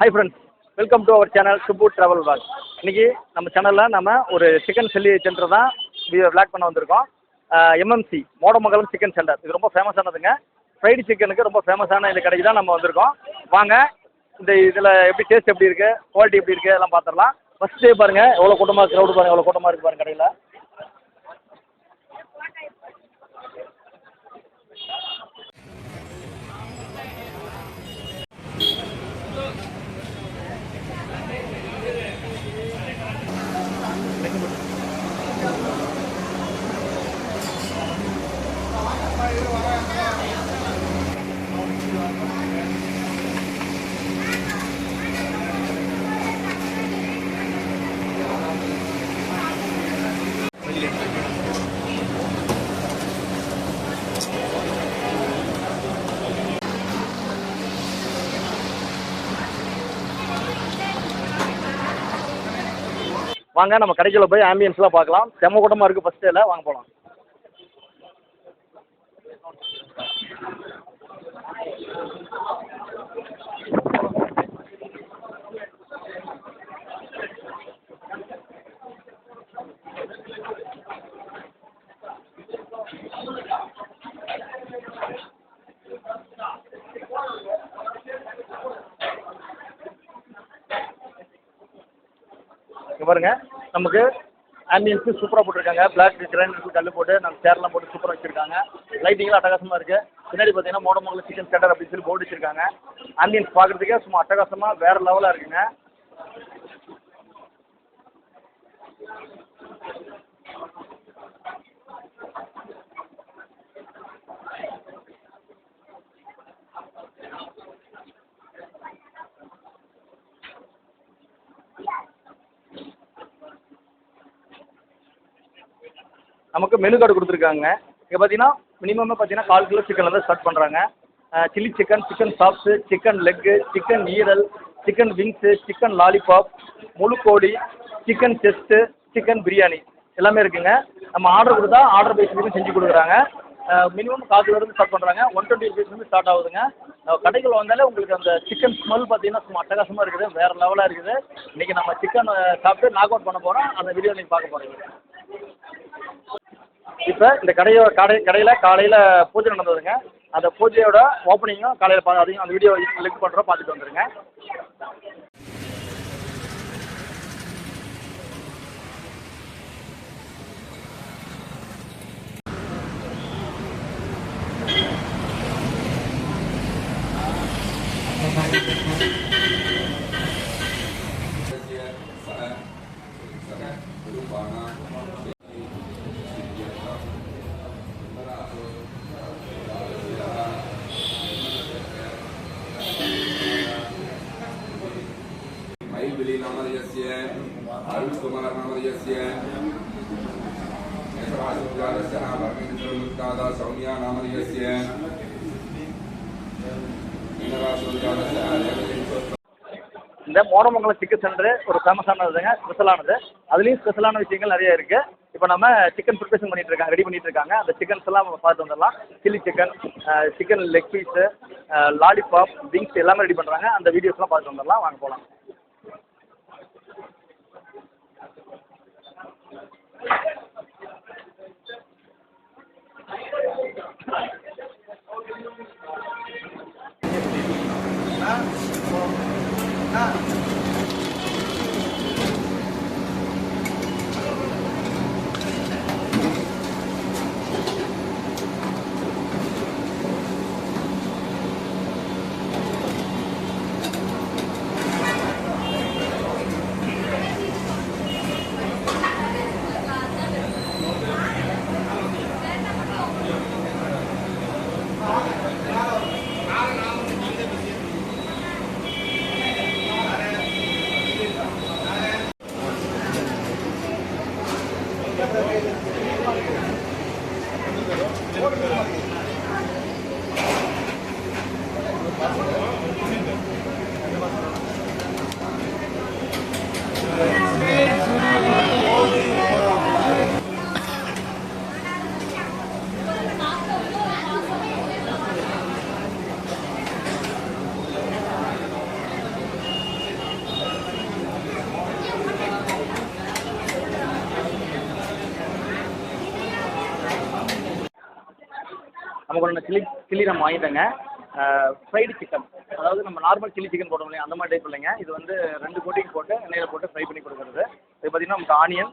Hi friends, welcome to our channel Subbu travel vlog. இன்றைக்கி நம்ம சேனலில் நம்ம ஒரு சிக்கன் சில்லி சென்டர் தான் விளாக் பண்ண வந்திருக்கோம். MMC Modamangalam chicken centre. இது ரொம்ப ஃபேமஸானதுங்க. ஃப்ரைடு சிக்கனுக்கு ரொம்ப ஃபேமஸான இந்த கடைக்கு தான் நம்ம வந்திருக்கோம். வாங்க, இந்த இதில் எப்படி டேஸ்ட் எப்படி இருக்குது, குவாலிட்டி எப்படி இருக்குது எல்லாம் பார்த்துடலாம். ஃபஸ்ட் டே பாருங்கள் எவ்வளோ கூட்டமாக, க்ரௌடு பாருங்கள் எவ்வளோ கூட்டமாக இருக்குது பாருங்கள் கடையில். வாங்க நம்ம கடைக்குள்ள போய் ஆம்பியன்ஸ்லாம் பார்க்கலாம். செம்ம கூட்டமாக இருக்குது ஃபஸ்ட் டேல. வாங்க போகலாம். பாருங்க, நமக்கு ஆம்பியன்ஸு சூப்பராக போட்டிருக்காங்க. பிளாக் கிரானைட் கல் போட்டு நம்ம சேர்லாம் போட்டு சூப்பராக வச்சுருக்காங்க. லைட்டிங்லாம் அட்டகாசமாக இருக்குது. பின்னாடி பார்த்தீங்கன்னா மோடமங்கலம் சிக்கன் சென்டர் அப்படின்னு சொல்லி போர்டு வச்சுருக்காங்க. ஆம்பியன்ஸ் பார்க்குறதுக்கே சும்மா அட்டகாசமாக வேறு லெவலாக இருக்குங்க. நமக்கு மெனு கார்டு கொடுத்துருக்காங்க. இங்கே பார்த்தீங்கன்னா மினிமம் பார்த்தீங்கன்னா 1/4 கிலோ சிக்கன்லேருந்து ஸ்டார்ட் பண்ணுறாங்க. Chilli chicken, chicken chops, chicken leg, chicken ஈரல், சிக்கன் விங்ஸு, சிக்கன் லாலிபாப், முழு கோழி, சிக்கன் செஸ்ட்டு, சிக்கன் பிரியாணி எல்லாமே இருக்குங்க. நம்ம ஆர்டர் கொடுத்தா ஆர்டர் பேஸ்லேருந்து செஞ்சு கொடுக்குறாங்க. மினிமம் 1/4 கிலோலேருந்து ஸ்டார்ட் பண்ணுறாங்க. 120 rupeesலேருந்து ஸ்டார்ட் ஆகுதுங்க. கடைகள் வந்தாலே உங்களுக்கு அந்த சிக்கன் ஸ்மெல் பார்த்தீங்கன்னா சும்மா அட்டகாசமாக இருக்குது, வேறு லெவலாக இருக்குது. இன்றைக்கி நம்ம சிக்கன் சாப்பிட்டு நாக் அவுட் பண்ண போகிறோம். அந்த வீடியோ நீங்கள் பார்க்க போகிறீங்க. இப்போ இந்த கடையில் காலையில் பூஜை நடந்ததுங்க. அந்த பூஜையோட ஓப்பனிங்கும் காலையில் அதையும் அந்த வீடியோ லிங்க் பண்ணுறோம், பார்த்துட்டு வந்துடுங்க. சௌமியா நாமரியஸ்ய இந்த மோடமங்கலம் சிக்கன் சென்டர் ஒரு ஃபேமஸானதுங்க, ஸ்பெஷலானது. அதுலேயும் ஸ்பெஷலான விஷயங்கள் நிறைய இருக்குது. இப்போ நம்ம சிக்கன் ப்ரிப்பரேஷன் ரெடி பண்ணிட்டு இருக்காங்க. அந்த சிக்கன்ஸ் எல்லாம் நம்ம பார்த்து வந்துடலாம். Chilli chicken, chicken leg piece, lollipop, wings எல்லாமே ரெடி பண்ணுறாங்க. அந்த வீடியோஸ்லாம் பார்த்து வந்துடலாம். வாங்க போகலாம். கொஞ்சம் சில்லி நம்ம வாங்கிட்டேங்க. ஃப்ரைடு சிக்கன், அதாவது நம்ம நார்மல் சில்லி சிக்கன் போடுறோம் இல்லையா, அந்த மாதிரி டைப் இல்லைங்க. இது வந்து 2 கோட்டிங் போட்டு எண்ணெயில் போட்டு ஃப்ரை பண்ணி கொடுக்குறது. இது பார்த்தீங்கன்னா நமக்கு ஆனியன்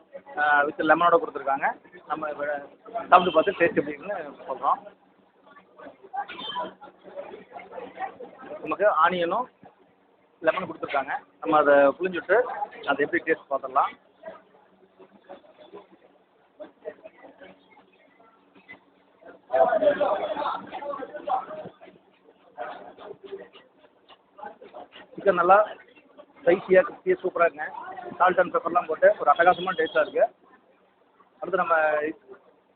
வித் லெமனோட கொடுத்துருக்காங்க. நம்ம சாப்பிட்டு பார்த்து டேஸ்ட் எப்படி இருக்குன்னு சொல்கிறோம். நமக்கு ஆனியனும் லெமன் கொடுத்துருக்காங்க. நம்ம அதை புளிஞ்சுட்டு அதை எப்படி டேஸ்ட் பார்த்துடலாம். சிக்கன் நல்லா ஸ்பைசியாக கிறிஸ்பியாக சூப்பராக இருக்குங்க. சால்ட் அண்ட் பெப்பர்லாம் போட்டு ஒரு அட்டகாசமான டேஸ்ட்டாக இருக்குது. அடுத்து நம்ம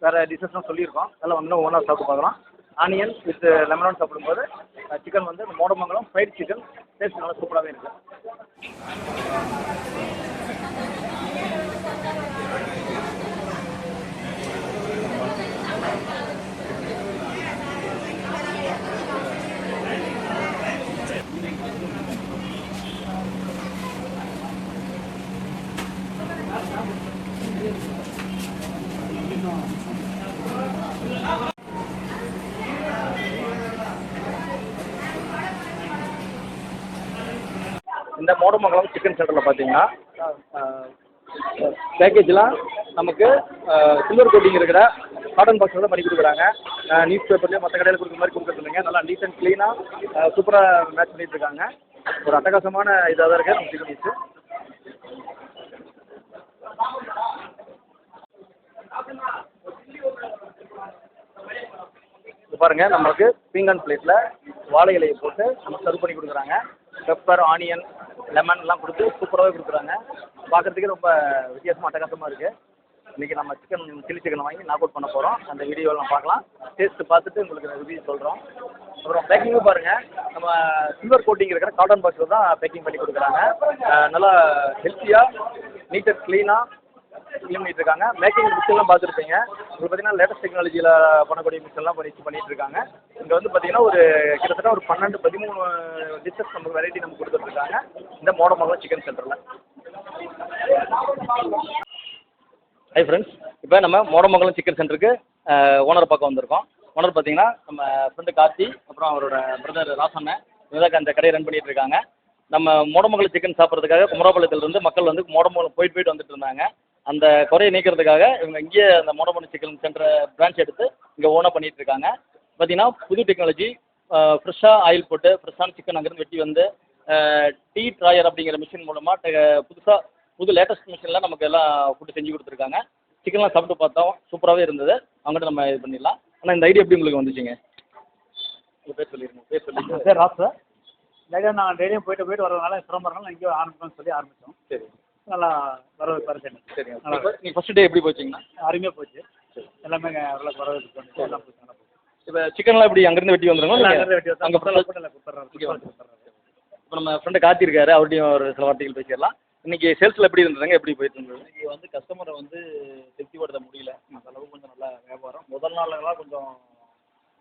வேறு டிஷ்ஷஸ்லாம் சொல்லியிருக்கோம். அதெல்லாம் வந்து ஒவ்வொன்றா சாப்பிட்டு பார்க்கலாம். ஆனியன் வித் லெமனோட சாப்பிடும்போது சிக்கன் வந்து இந்த மோடமங்கலம் ஃப்ரைட் சிக்கன் டேஸ்ட் நல்லா சூப்பராகவே இருக்குது. இந்த மோடமங்கலம் சிக்கன் சென்டரில் பார்த்தீங்கன்னா பேக்கேஜ்லாம் நமக்கு சில்வர் கோட்டிங் இருக்கிற காட்டன் பாக்ஸில் தான் பண்ணி கொடுக்குறாங்க. நியூஸ் பேப்பர்லேயே மற்ற கடையில் கொடுக்குற மாதிரி கொடுக்குறது இல்லைங்க. நல்லா நீட் அண்ட் க்ளீனாக சூப்பராக மேட்ச் பண்ணிட்டு இருக்காங்க. ஒரு அட்டகாசமான இதாக தான் இருக்குது நம்ம சிக்கன் பீஸு. இது பாருங்கள், நம்மளுக்கு பீங்கான் பிளேட்டில் வாழை இலையை போட்டு நம்ம சர்வ் பண்ணி கொடுக்குறாங்க. பெப்பர், ஆனியன், லெமன்லாம் கொடுத்து சூப்பராகவே கொடுக்குறாங்க. பார்க்குறதுக்கே ரொம்ப வித்தியாசமாக அட்டகாசமாக இருக்குது. இன்றைக்கி நம்ம சில்லி சிக்கனை வாங்கி நாக் அவுட் பண்ண போகிறோம். அந்த வீடியோலாம் பார்க்கலாம். டேஸ்ட்டு பார்த்துட்டு உங்களுக்கு ரிவ்யூ சொல்கிறோம். அப்புறம் பேக்கிங்கும் பாருங்கள், நம்ம சில்வர் கோட்டிங் இருக்கிற காட்டன் பாக்ஸில் தான் பேக்கிங் பண்ணி கொடுக்குறாங்க. நல்லா ஹெல்த்தியாக நீட் அண்ட் க்ளீனாக க்ளீன் பண்ணிட்டு இருக்காங்க. மேக்கிங் மிக்சர்லாம் பார்த்துருப்பீங்க. உங்களுக்கு பார்த்தீங்கன்னா லேட்டஸ்ட் டெக்னாலஜியில் பண்ணக்கூடிய மிக்சர்லாம் பண்ணிட்டு இருக்காங்க. இங்கே வந்து பார்த்தீங்கன்னா ஒரு கிட்டத்தட்ட ஒரு 12-13 டிஷ்ஷஸ் நமக்கு வெரைட்டி நமக்கு கொடுத்துட்ருக்காங்க இந்த மோடமங்கலம் சிக்கன் சென்டரில். ஹை ஃப்ரெண்ட்ஸ், இப்போ நம்ம மோடமங்கலம் சிக்கன் சென்டருக்கு ஓனர் பக்கம் வந்திருக்கோம். ஓனர் பார்த்தீங்கன்னா நம்ம ஃப்ரெண்டு கார்த்தி, அப்புறம் அவரோட பிரதர் ராசண்ணன், இவங்க அந்த கடையை ரன் பண்ணிட்டு இருக்காங்க. நம்ம மோடமங்கலம் சிக்கன் சாப்பிட்றதுக்காக குமராபாளையத்துலேருந்து மக்கள் வந்து மோடமங்கலம் போயிட்டு வந்துட்டு இருந்தாங்க. அந்த குறையை நீக்கிறதுக்காக இவங்க இங்கேயே அந்த மோடமங்கலம் சிக்கன் சென்டர் பிரான்ச் எடுத்து இங்கே ஓனாக பண்ணிட்டு இருக்காங்க. பார்த்தீங்கன்னா புது டெக்னாலஜி, ஃப்ரெஷ்ஷாக ஆயில் போட்டு ஃப்ரெஷ்ஷான சிக்கன் அங்கேருந்து வெட்டி வந்து டீ ட்ராயர் அப்படிங்கிற மிஷின் மூலமாக புது லேட்டஸ்ட் மிஷினில் நமக்கு எல்லாம் ஃபுட்டு செஞ்சு கொடுத்துருக்காங்க. சிக்கன்லாம் சாப்பிட்டு பார்த்தோம், சூப்பராகவே இருந்தது. அவங்ககிட்ட நம்ம இது பண்ணிடலாம். ஆனால் இந்த ஐடியா எப்படி உங்களுக்கு வந்துச்சுங்க? உங்கள் பேர் சொல்லிடுங்க. பேர் சொல்லிட்டு. சார் ராஸ் சார். டெய்லியும் நான் டெய்லியும் போயிட்டு வரதுனால சிரமம் வரனால இங்கே ஆரம்பிச்சோம்னு சொல்லி ஆரம்பித்தோம். சரி, நல்லா வரவு பரிசு. சரிங்க. நீங்கள் ஃபஸ்ட்டு டே எப்படி போச்சிங்கன்னா? அருமையாக போச்சு. எல்லாமே ஓரளவுக்கு வரவு எல்லாம் போச்சு. நல்லா போச்சு. இப்போ சிக்கன்லாம் எப்படி அங்கேருந்து வெட்டி வந்துருங்களா? வெட்டி வந்து அங்கே கொடுத்துட்றாரு. இப்போ நம்ம ஃப்ரெண்டு கார்த்தி இருக்காரு, அவர்கிட்டையும் ஒரு சில வார்த்தைகள் பேசிடலாம். இன்னைக்கு சேல்ஸில் எப்படி இருந்ததுங்க? எப்படி போயிட்டு இருந்தது? இன்னைக்கு வந்து கஸ்டமரை வந்து திருப்திப்படுத்த முடியல. அந்த அளவுக்கு கொஞ்சம் நல்லா வியாபாரம். முதல் நாளெல்லாம் கொஞ்சம்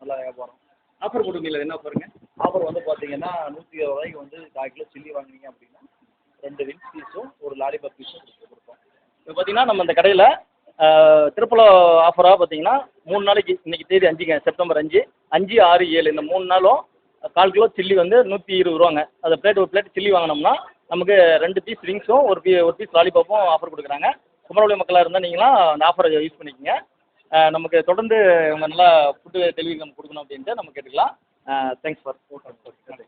நல்லா வியாபாரம். ஆஃபர் போட்டுருந்தீங்களா? என்ன ஆஃபருங்க? ஆஃபர் வந்து பார்த்தீங்கன்னா 120 ரூபாய்க்கு வந்து 1/4 கிலோ சில்லி வாங்கினீங்க அப்படின்னா 2 விங்ஸ் பீஸும் ஒரு லாலிபாப் பீஸும் கொடுப்போம். இப்போ பார்த்தீங்கன்னா நம்ம இந்த கடையில் திருப்பல ஆஃபராக பார்த்தீங்கன்னா 3 நாளைக்கு, இன்னைக்கு தேதி 5ங்க, செப்டம்பர் 5, 5, 6, 7 இந்த 3 நாளும் 1/4 கிலோ சில்லி வந்து 120 ரூபாங்க. அதை ஒரு பிளேட் சில்லி வாங்கினோம்னா நமக்கு 2 பீஸ் விங்ஸும் ஒரு பீஸ் லாலிபாப்பும் ஆஃபர் கொடுக்குறாங்க. குமரபாளையம் மக்களாக இருந்தால் நீங்களாம் அந்த ஆஃபரை யூஸ் பண்ணிக்கோங்க. நமக்கு தொடர்ந்து இவங்க நல்லா ஃபுட்டு டெலிவரி நம்ம கொடுக்கணும் அப்படின்ட்டு நம்ம கேட்டுக்கலாம். தேங்க்ஸ் ஃபார் நன்றி.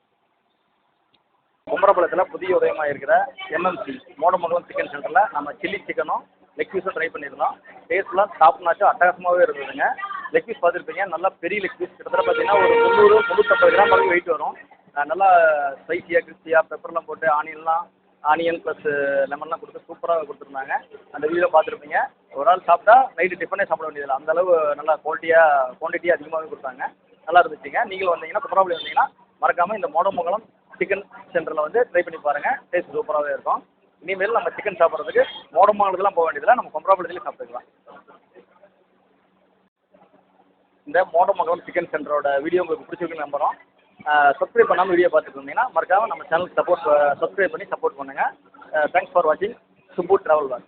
குமரபாளையத்தில் புதிய உதயமாக இருக்கிற எம்எம்சி மோடமங்கலம் சிக்கன் சென்டரில் நம்ம சில்லி சிக்கனும் லெக் பீஸும் ட்ரை பண்ணியிருந்தோம். டேஸ்ட்லாம் டாப் நாச்சும் அட்டகாசமாகவே இருந்ததுங்க. லெக் பீஸ் பார்த்துருப்பீங்க, நல்லா பெரிய லெக் பீஸ், கிட்டத்தட்ட பார்த்தீங்கன்னா ஒரு 300-350 கிராம் வரைக்கும் வெயிட் வரும். நல்லா ஸ்பைசியாக கிறிஸ்பியாக பெப்பர்லாம் போட்டு ஆனியன் ப்ளஸ் லெமன்லாம் கொடுத்து சூப்பராக கொடுத்துருந்தாங்க. அந்த வீடியோ பார்த்துருப்பீங்க. ஒரு ஆள் சாப்பிட்டா நைட்டு டிஃபனே சாப்பிட வேண்டியதில்லை, அந்தளவு நல்லா குவான்டிட்டி அதிகமாகவே கொடுத்தாங்க. நல்லா இருந்துச்சுங்க. நீங்களும் வந்தீங்கன்னா குமரபாளையம் வந்தீங்கன்னா மறக்காமல் இந்த மோடமங்கலம் சிக்கன் சென்டரில் வந்து ட்ரை பண்ணி பாருங்கள். டேஸ்ட் சூப்பராகவே இருக்கும். இனிமேல் நம்ம சிக்கன் சாப்பிட்றதுக்கு மோடமங்கலத்துலாம் போக வேண்டியதில்லை, நம்ம குமரபாளையத்துலேயும் சாப்பிட்டுக்கலாம். இந்த மோடமங்கலம் சிக்கன் சென்டரோட வீடியோ உங்களுக்கு பிடிச்சிருக்குன்னு நம்புகிறோம். சப்ஸ்கிரைப் பண்ணாமல் வீடியோ பார்த்துட்டு இருந்தீங்கன்னா மறக்காமல் நம்ம சேனலுக்கு சப்ஸ்கிரைப் பண்ணி சப்போர்ட் பண்ணுங்கள். தேங்க்ஸ் ஃபார் வாட்சிங் சுப்பு ட்ராவல் வாக்.